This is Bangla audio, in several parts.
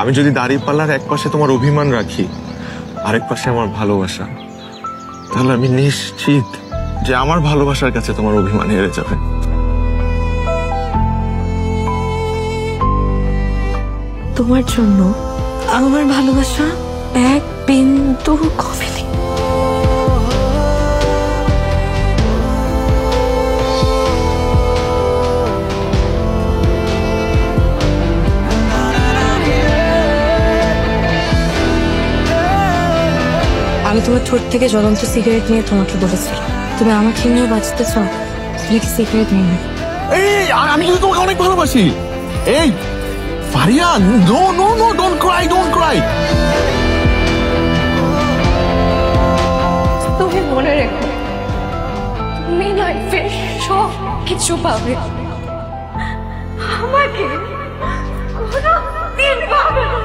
আমি যদি দাঁড়িপাল্লার এক পাশে তোমার অভিমান রাখি, আরেক পাশে আমার ভালোবাসা, তাহলে আমি নিশ্চিত যে আমার ভালোবাসার কাছে তোমার অভিমান হেরে যাবে। তোমার জন্য আমার ভালোবাসা এক বিন্দু কমেনি। আমি তোমার ঠোঁট থেকে জ্বলন্ত সিগারেট নিয়ে তোমাকে বলেছিলাম, তুমি আমাকে নিয়ে বাঁচতে চাও, তুমি কি সিগারেট নিয়ে? এই আমি কিন্তু তোমাকে অনেক ভালোবাসি। এই Faria, no no no, don't cry, don't cry. তুমি মনে রেখো, তুমি লাইফে সব কিছু পাবে, আমাকে কোনোদিন পাবে না।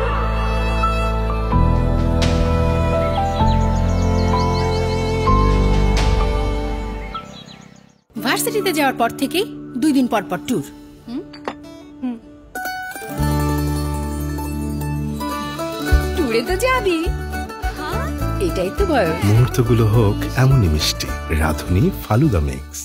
ভার্সিটিতে যাওয়ার পর থেকেই 2 দিন পর পর ট্যুর। ট্যুরে তো যাবি, এটাই তো বয়স। মুহূর্তগুলো হোক এমনই মিষ্টি। রাধুনী ফালুদা মিক্স।